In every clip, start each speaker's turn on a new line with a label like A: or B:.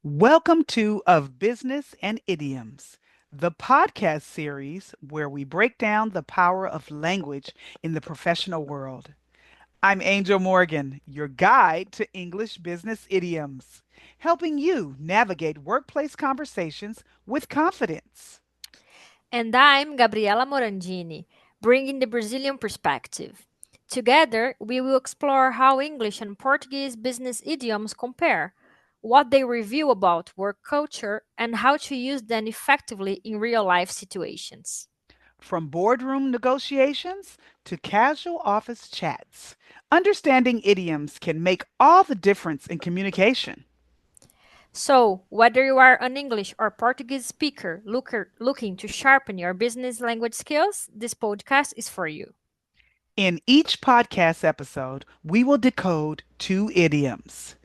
A: Welcome to Of Business and Idioms, the podcast series where we break down the power of language in the professional world. I'm Angel Morgan, your guide to English business idioms, helping you navigate workplace conversations with confidence.
B: And I'm Gabriela Morandini, bringing the Brazilian perspective. Together, we will explore how English and Portuguese business idioms compare, what they reveal about work culture, and how to use them effectively in real life situations.
A: From boardroom negotiations to casual office chats, understanding idioms can make all the difference in communication.
B: So, whether you are an English or Portuguese speaker looking to sharpen your business language skills, this podcast is for you.
A: In each podcast episode, we will decode two idioms.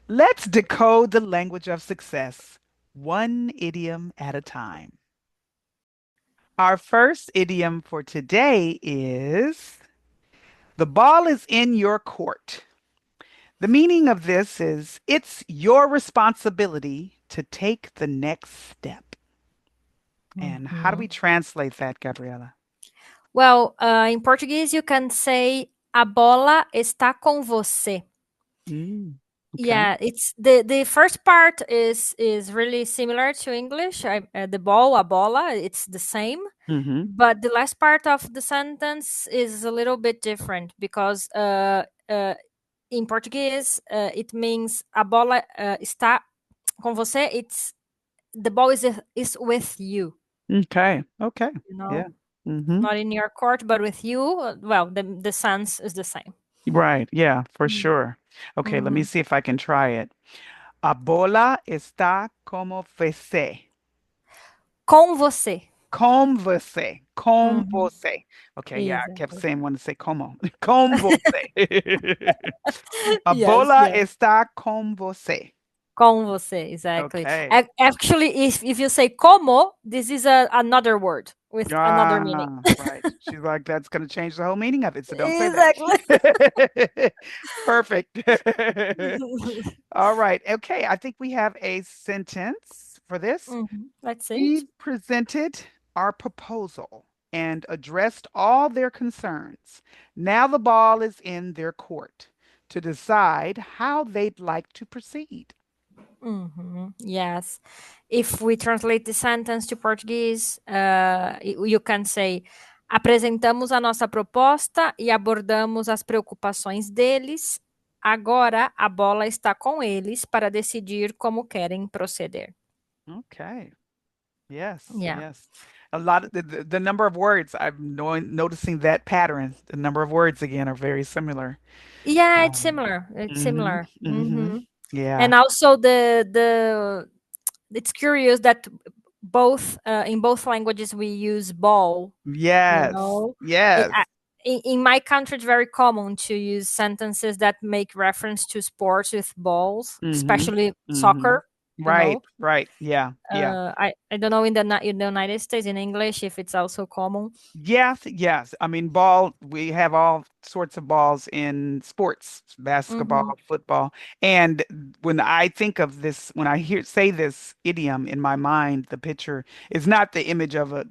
A: Let's decode the language of success, one idiom at a time. Our first idiom for today is the ball is in your court. The meaning of this is it's your responsibility to take the next step. And how do we
B: Mhm.
A: translate that, Gabriela?
B: Well, in Portuguese, you can say a bola está com você.
A: Okay.
B: Yeah, it's the first part is really similar to English. The ball, a bola, it's the same.
A: Mm-hmm.
B: But the last part of the sentence is a little bit different because in Portuguese it means a bola está com você. It's the ball is with you.
A: Okay. Okay.
B: You
A: Yeah.
B: know,
A: Mm-hmm.
B: not in your court, but with you. Well, the sense is the same.
A: Right. Yeah, for sure. Okay, let me
B: Mm-hmm.
A: see if I can try it. A bola está como você.
B: Com você.
A: Com você. Com
B: Mm-hmm.
A: você. Okay, yeah, I kept
B: Exactly.
A: saying want to say como. Com você. A
B: Yes,
A: bola
B: yeah.
A: está com você.
B: Com você, exactly.
A: Okay.
B: Actually, if you say como, this is another word with another meaning.
A: Right. She's like, that's going to change the whole meaning of it, so don't say
B: Exactly.
A: that. Perfect. All right. Okay, I think we have a sentence for this.
B: Let's see it.
A: We presented our proposal and addressed all their concerns. Now the ball is in their court to decide how they'd like to proceed.
B: Yes. If we translate the sentence to Portuguese, you can say: apresentamos a nossa proposta e abordamos as preocupações deles. Agora a bola está com eles para decidir como querem proceder.
A: Okay. Yes,
B: Yeah.
A: yes. A lot of the number of words I'm noticing that pattern. The number of words again are very similar.
B: Yeah, it's
A: Um,
B: similar. It's
A: hmm
B: similar.
A: hmm Yeah.
B: And also the it's curious that both in both languages we use ball. You
A: Yes.
B: know, it,
A: Yes.
B: in my country, it's very common to use sentences that make reference to sports with balls,
A: hmm
B: especially
A: hmm
B: soccer. You
A: Right.
B: know,
A: Right. Yeah. Yeah.
B: I don't know in the United States in English if it's also common.
A: Yes, yes. I mean, we have all sorts of balls in sports, basketball,
B: Mm-hmm.
A: football. And when I think of this, when I say this idiom in my mind, the picture is not the image of a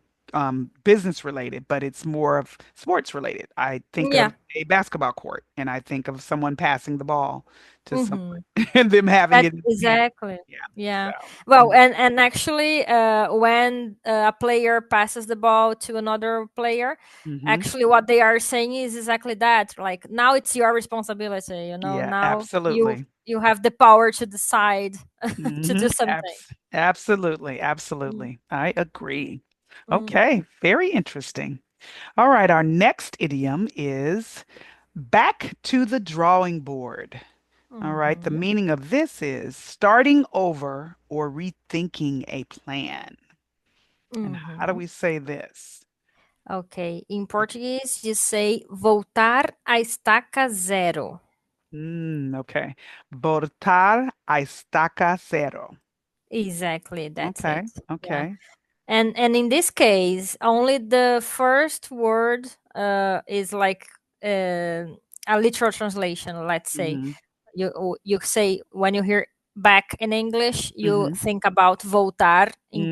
A: business related, but it's more of sports related. I think
B: Yeah.
A: of a basketball court and I think of someone passing the ball to someone
B: Mm-hmm.
A: and them having
B: That
A: it in their hand.
B: exactly.
A: Yeah.
B: Yeah.
A: So,
B: Well, and actually, when a player passes the ball to another player,
A: mm-hmm.
B: actually, what they are saying is exactly that. Like now, it's your responsibility. You know,
A: Yeah,
B: now
A: absolutely.
B: you have the power to decide to
A: hmm
B: do something.
A: Absolutely. Absolutely. I agree.
B: Mm-hmm.
A: Okay. Very interesting. All right. Our next idiom is back to the drawing board. All right. The
B: Mm-hmm.
A: meaning of this is starting over or rethinking a plan. And how do
B: Mm-hmm.
A: we say this?
B: Okay. In Portuguese, you say voltar à estaca zero.
A: Okay. Voltar a estaca cero.
B: Exactly. That's
A: Okay.
B: it. Yeah.
A: Okay.
B: And in this case, only the first word is like uh, a literal translation. Let's say
A: Mm-hmm.
B: you say when you hear back in English, you
A: Mm-hmm.
B: think about voltar in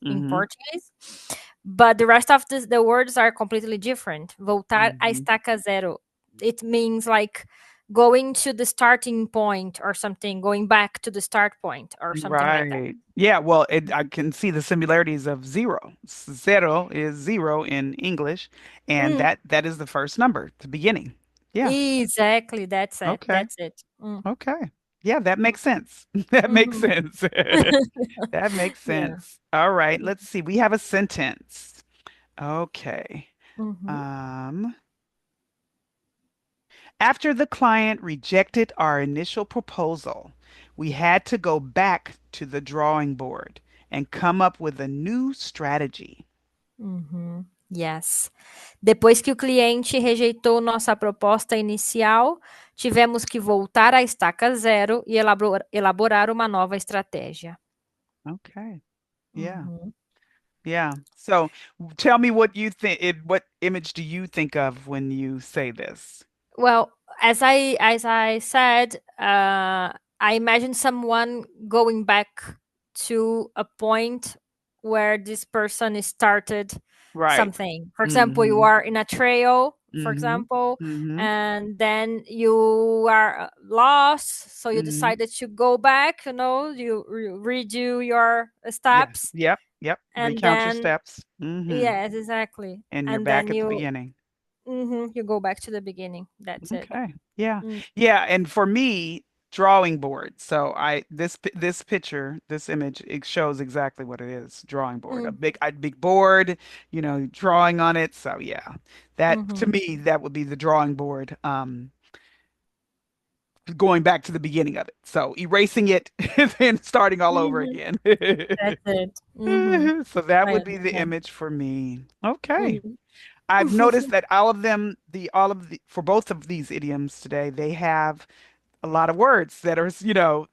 A: Mm-hmm.
B: Portuguese, but the rest of the words are completely different. Voltar a
A: Mm-hmm.
B: estaca zero. It means like going to the starting point or something, going back to the start point or something like that.
A: Right. Yeah, well, I can see the similarities of zero. Zero is zero in English, and
B: Mm,
A: that is the first number, the beginning. Yeah.
B: exactly. That's it.
A: Okay.
B: That's it.
A: Okay. Yeah, that
B: Mm,
A: makes sense. That makes
B: mhm.
A: sense. That makes
B: Yeah.
A: sense. All right,
B: Mm,
A: let's see. We have a sentence. Okay.
B: mhm,
A: Um, After the client rejected our initial proposal, we had to go back to the drawing board and come up with a new strategy.
B: uhum. Yes. Depois que o cliente rejeitou nossa proposta inicial, tivemos que voltar à estaca zero e elaborar uma nova estratégia.
A: Okay. Yeah.
B: Uhum.
A: Yeah. So tell me what you think, what image do you think of when you say this?
B: Well, as I said, I imagine someone going back to a point where this person started
A: Right.
B: something. For example, you
A: Mm-hmm.
B: are in a trail, for
A: Mm-hmm.
B: example,
A: Mm-hmm.
B: and then you are lost, so you
A: Mm-hmm.
B: decided to go back. You redo your
A: Yeah.
B: steps,
A: Yep. Yep.
B: and
A: Recount your
B: then
A: steps. Mm-hmm.
B: yes, exactly,
A: And you're
B: and
A: back
B: then
A: at the
B: you
A: beginning.
B: you go back to the beginning. That's it.
A: Okay. Yeah.
B: Mm.
A: Yeah, and for me, drawing board. So this picture, this image, it shows exactly what it is. Drawing board.
B: Mm,
A: A big board, drawing on it. So yeah. That to
B: mhm,
A: me, that would be the drawing board. Going back to the beginning of it. So erasing it and then starting all over
B: mhm.
A: again.
B: That's it. Mhm.
A: So that
B: I
A: would be the
B: understand.
A: image for me. Okay.
B: Mhm.
A: I've noticed that all of the for both of these idioms today, they have a lot of words that are,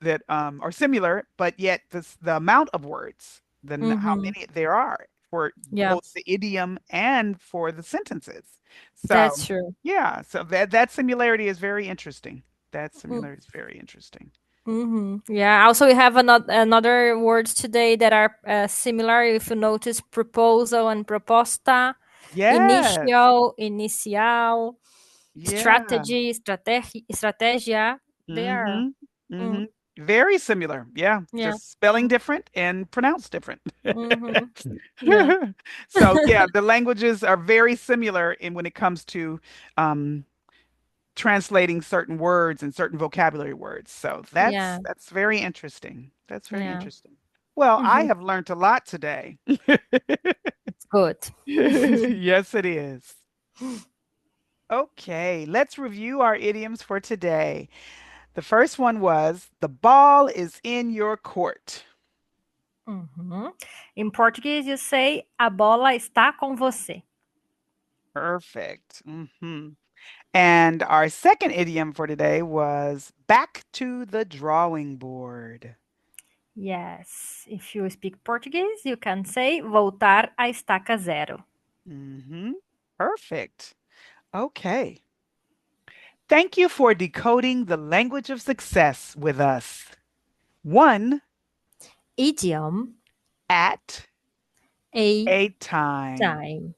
A: that are similar, but yet the amount of words, how
B: Mhm.
A: many there are for
B: Yeah,
A: both the idiom and for the sentences. So
B: that's true.
A: yeah, so that similarity is very interesting. That
B: Mm,
A: similarity is very interesting.
B: mhm. Yeah. Also, we have another words today that are similar. If you notice, proposal and proposta,
A: Yes.
B: inicial,
A: Yeah.
B: strategy, estratégia. They are.
A: Mm-hmm.
B: Mm,
A: Mm-hmm. Very similar. Yeah.
B: yeah.
A: Just spelling
B: Mm,
A: different and pronounced different.
B: mhm. Yeah.
A: So yeah, the languages are very similar in when it comes to um, translating certain words and certain vocabulary words. So
B: Yeah.
A: that's very interesting. That's very
B: Yeah.
A: interesting. Well, I
B: Mhm.
A: have learned a lot today.
B: It's good.
A: Yes, it is. Okay, let's review our idioms for today. The first one was the ball is in your court.
B: Uhum. Em português, you say a bola está com você.
A: Perfect. And our second idiom for today was back to the drawing board.
B: Yes. If you speak Portuguese, you can say voltar à estaca zero.
A: hmm Perfect. Okay. Thank you for decoding the language of success with us. One
B: Idiom
A: at
B: a
A: a time.
B: time.